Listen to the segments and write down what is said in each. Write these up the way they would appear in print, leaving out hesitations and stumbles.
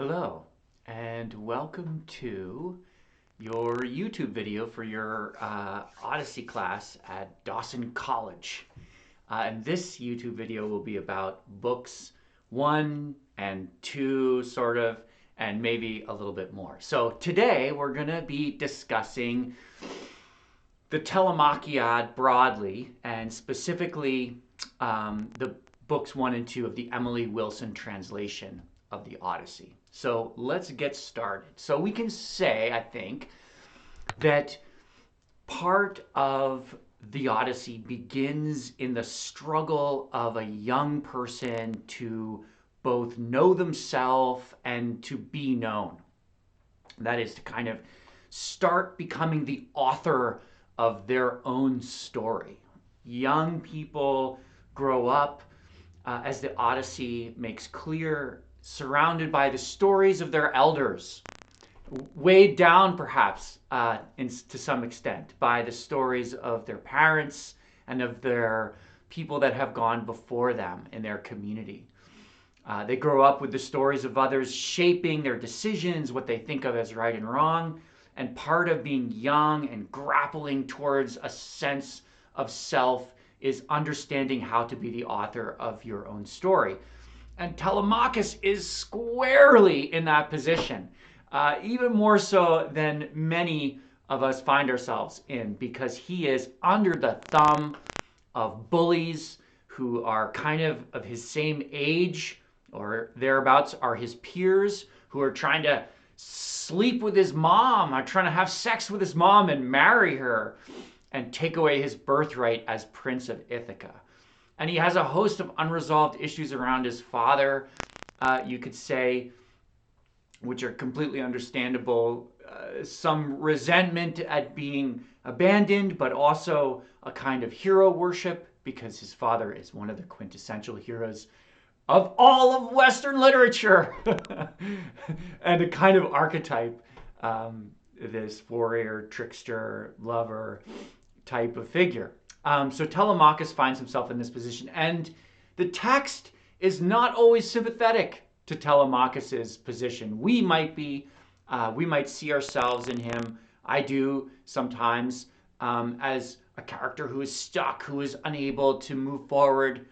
Hello, and welcome to your YouTube video for your Odyssey class at Dawson College. And this YouTube video will be about books 1 and 2, sort of, and maybe a little bit more. So today we're going to be discussing the Telemachiad broadly, and specifically the books 1 and 2 of the Emily Wilson translation of the Odyssey. So let's get started. So we can say, I think, that part of the Odyssey begins in the struggle of a young person to both know themselves and to be known. That is to kind of start becoming the author of their own story. Young people grow up, as the Odyssey makes clear, surrounded by the stories of their elders, weighed down perhaps to some extent by the stories of their parents and of their people that have gone before them in their community. They grow up with the stories of others shaping their decisions, what they think of as right and wrong. And part of being young and grappling towards a sense of self is understanding how to be the author of your own story. And Telemachus is squarely in that position, even more so than many of us find ourselves in, because he is under the thumb of bullies who are kind of his same age or thereabouts, are his peers, who are trying to sleep with his mom, are trying to have sex with his mom and marry her and take away his birthright as Prince of Ithaca. And he has a host of unresolved issues around his father, you could say, which are completely understandable. Some resentment at being abandoned, but also a kind of hero worship, because his father is one of the quintessential heroes of all of Western literature. And a kind of archetype, this warrior, trickster, lover type of figure. So Telemachus finds himself in this position, and the text is not always sympathetic to Telemachus's position. We might see ourselves in him. I do sometimes, as a character who is stuck, who is unable to move forward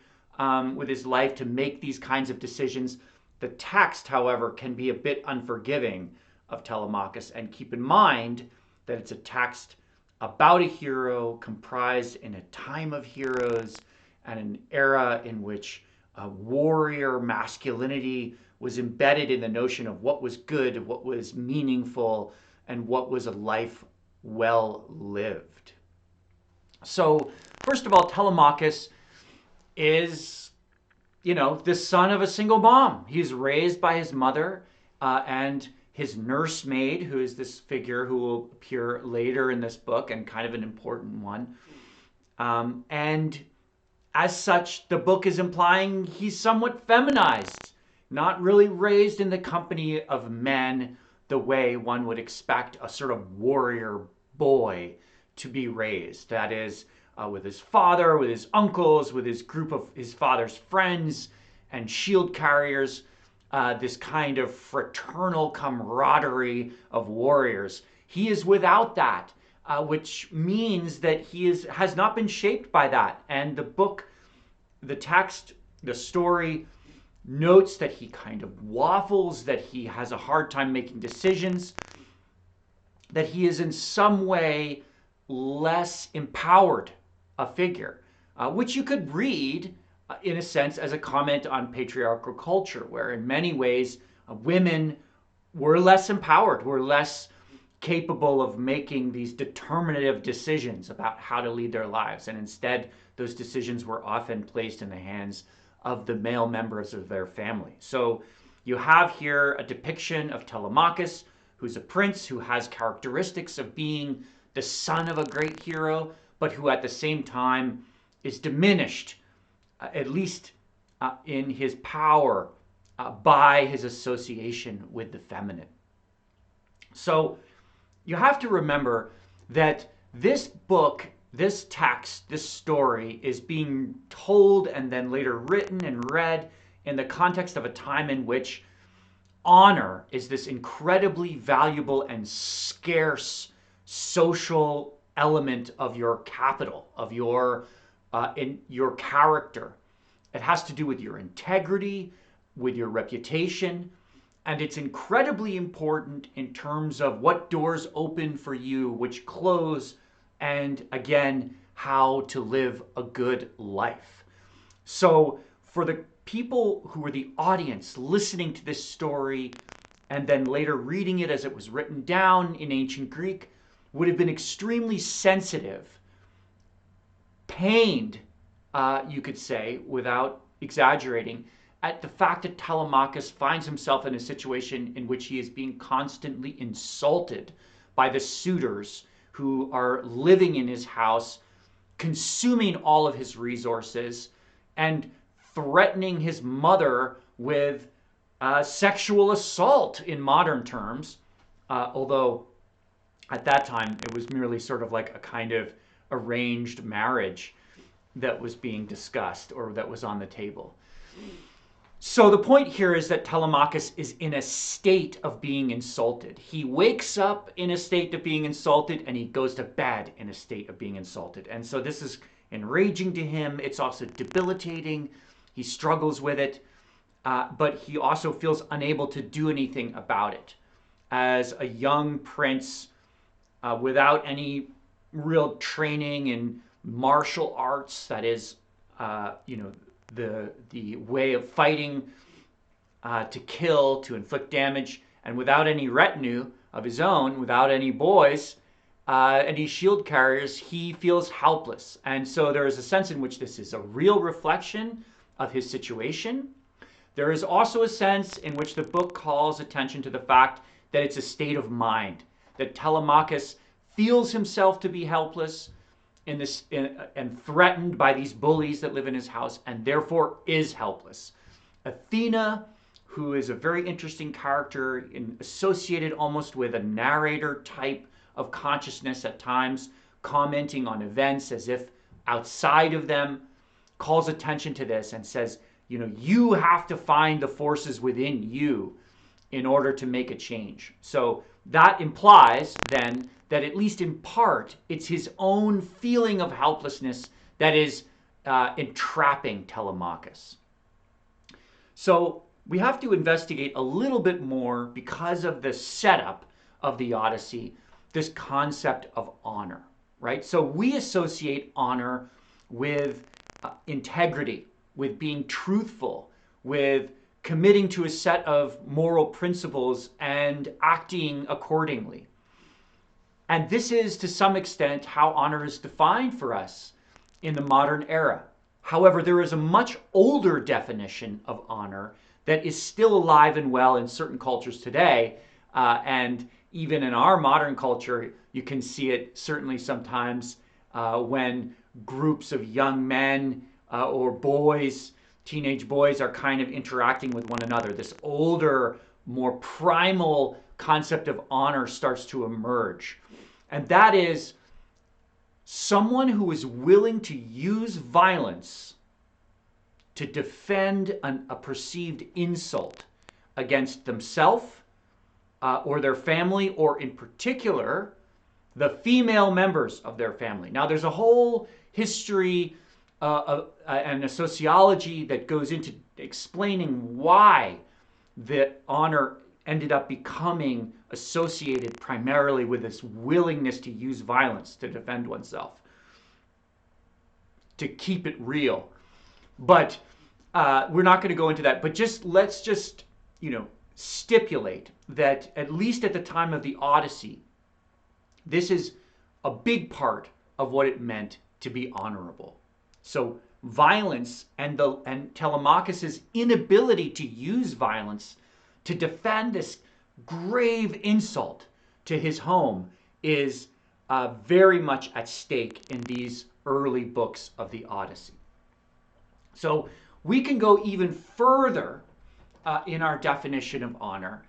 with his life to make these kinds of decisions. The text, however, can be a bit unforgiving of Telemachus, and keep in mind that it's a text about a hero comprised in a time of heroes and an era in which warrior masculinity was embedded in the notion of what was good, what was meaningful, and what was a life well lived. So, first of all, Telemachus is, the son of a single mom. He's raised by his mother and his nursemaid, who is this figure who will appear later in this book and kind of an important one. And as such, the book is implying he's somewhat feminized, not really raised in the company of men the way one would expect a sort of warrior boy to be raised. That is, with his father, with his uncles, with his group of his father's friends and shield carriers, this kind of fraternal camaraderie of warriors. He is without that, which means that he has not been shaped by that. And the book, the text, the story notes that he kind of waffles, that he has a hard time making decisions, that he is in some way less empowered a figure, which you could read in a sense as a comment on patriarchal culture, where in many ways women were less empowered, were less capable of making these determinative decisions about how to lead their lives. And instead, those decisions were often placed in the hands of the male members of their family. So you have here a depiction of Telemachus, who's a prince, who has characteristics of being the son of a great hero, but who at the same time is diminished, at least in his power, by his association with the feminine. So you have to remember that this book, this text, this story is being told and then later written and read in the context of a time in which honor is this incredibly valuable and scarce social element of your capital, of in your character. It has to do with your integrity, with your reputation, and it's incredibly important in terms of what doors open for you, which close, and again, how to live a good life. So for the people who were the audience listening to this story and then later reading it as it was written down in ancient Greek, would have been extremely sensitive, pained, you could say, without exaggerating, at the fact that Telemachus finds himself in a situation in which he is being constantly insulted by the suitors who are living in his house, consuming all of his resources, and threatening his mother with sexual assault in modern terms, although at that time it was merely sort of like a kind of arranged marriage that was being discussed or that was on the table. So the point here is that Telemachus is in a state of being insulted. He wakes up in a state of being insulted and he goes to bed in a state of being insulted. And so this is enraging to him. It's also debilitating. He struggles with it, but he also feels unable to do anything about it. As a young prince without any real training in martial arts, that is, the way of fighting to kill, to inflict damage, and without any retinue of his own, without any boys, any shield carriers, he feels helpless. And so there is a sense in which this is a real reflection of his situation. There is also a sense in which the book calls attention to the fact that it's a state of mind, that Telemachus feels himself to be helpless and threatened by these bullies that live in his house, and therefore is helpless. Athena, who is a very interesting character, associated almost with a narrator type of consciousness at times, commenting on events as if outside of them, calls attention to this and says, you have to find the forces within you in order to make a change. So that implies then that at least in part, it's his own feeling of helplessness that is entrapping Telemachus. So we have to investigate a little bit more, because of the setup of the Odyssey, this concept of honor, right? So we associate honor with integrity, with being truthful, with committing to a set of moral principles and acting accordingly. And this is, to some extent, how honor is defined for us in the modern era. However, there is a much older definition of honor that is still alive and well in certain cultures today. And even in our modern culture, you can see it certainly sometimes when groups of young men or boys, teenage boys, are kind of interacting with one another. This older, more primal concept of honor starts to emerge. And that is someone who is willing to use violence to defend a perceived insult against themselves or their family, or in particular, the female members of their family. Now, there's a whole history and a sociology that goes into explaining why the honor ended up becoming associated primarily with this willingness to use violence to defend oneself, to keep it real. But we're not going to go into that. But let's just stipulate that at least at the time of the Odyssey, this is a big part of what it meant to be honorable. So violence and Telemachus's inability to use violence to defend this grave insult to his home is very much at stake in these early books of the Odyssey. So we can go even further in our definition of honor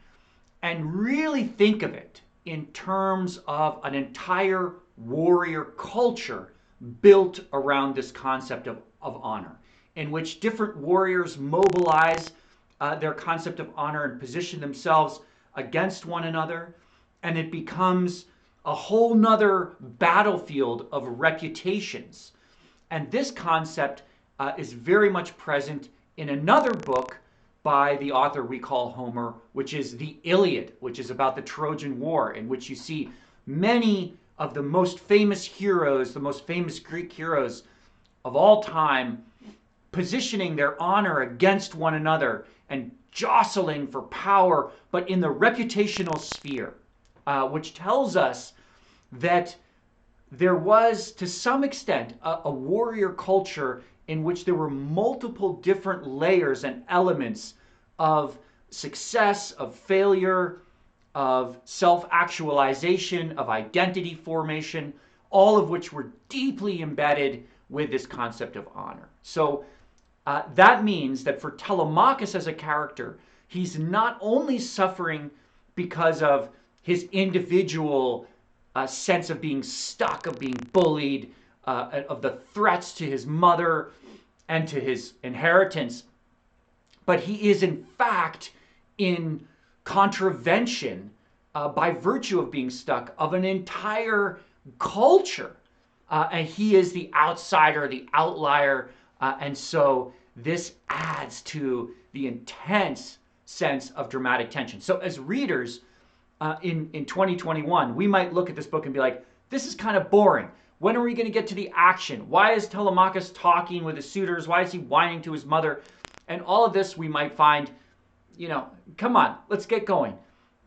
and really think of it in terms of an entire warrior culture built around this concept of honor, in which different warriors mobilize their concept of honor and position themselves against one another, and it becomes a whole nother battlefield of reputations. And this concept is very much present in another book by the author we call Homer, which is the Iliad, which is about the Trojan War, in which you see many of the most famous heroes, the most famous Greek heroes of all time, positioning their honor against one another and jostling for power, but in the reputational sphere, which tells us that there was, to some extent, a warrior culture in which there were multiple different layers and elements of success, of failure, of self-actualization, of identity formation, all of which were deeply embedded with this concept of honor. So that means that for Telemachus as a character, he's not only suffering because of his individual sense of being stuck, of being bullied, of the threats to his mother and to his inheritance, but he is in fact in contravention, by virtue of being stuck, of an entire culture. And he is the outsider, the outlier, and so this adds to the intense sense of dramatic tension. So as readers, in 2021, we might look at this book and be like, this is kind of boring. When are we going to get to the action? Why is Telemachus talking with his suitors? Why is he whining to his mother? And all of this we might find, come on, let's get going.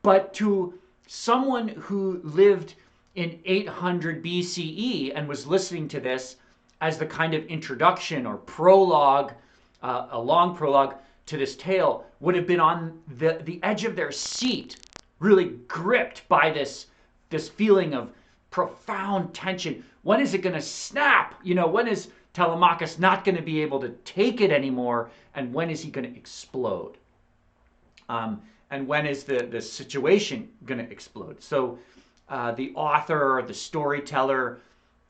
But to someone who lived in 800 BCE and was listening to this as the kind of introduction or prologue, a long prologue to this tale, would have been on the edge of their seat, really gripped by this feeling of profound tension. When is it going to snap? When is Telemachus not going to be able to take it anymore? And when is he going to explode? And when is the situation going to explode? So the author, the storyteller,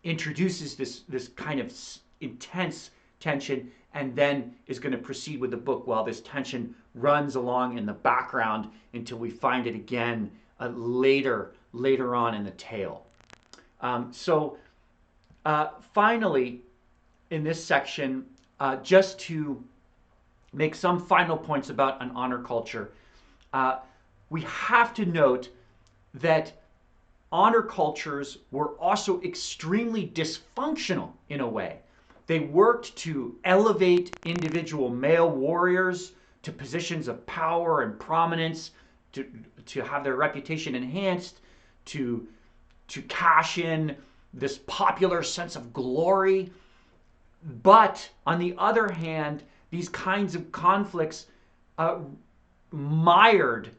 introduces this kind of intense tension, and then is going to proceed with the book while this tension runs along in the background until we find it again later on in the tale. Finally, in this section, just to make some final points about an honor culture, we have to note that honor cultures were also extremely dysfunctional in a way. They worked to elevate individual male warriors to positions of power and prominence, to have their reputation enhanced, to cash in this popular sense of glory. But on the other hand, these kinds of conflicts mired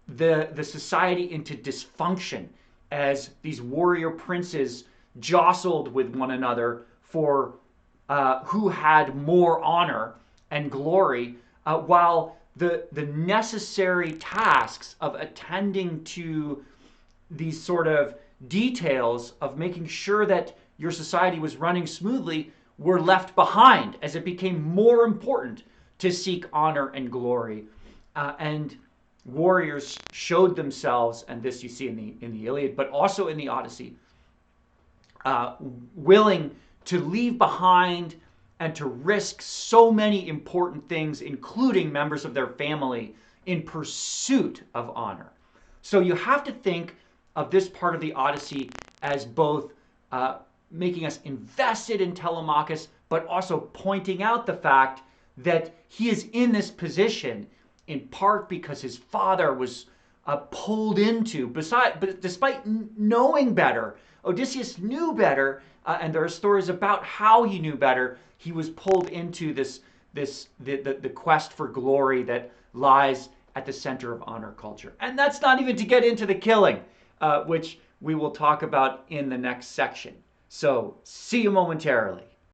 the society into dysfunction as these warrior princes jostled with one another for who had more honor and glory, while the necessary tasks of attending to these sort of details of making sure that your society was running smoothly were left behind as it became more important to seek honor and glory. And warriors showed themselves, and this you see in the Iliad, but also in the Odyssey, willing to leave behind and to risk so many important things, including members of their family, in pursuit of honor. So you have to think of this part of the Odyssey as both making us invested in Telemachus, but also pointing out the fact that he is in this position in part because his father was pulled into, but despite knowing better, Odysseus knew better, and there are stories about how he knew better. He was pulled into the quest for glory that lies at the center of honor culture. And that's not even to get into the killing, which we will talk about in the next section. So see you momentarily.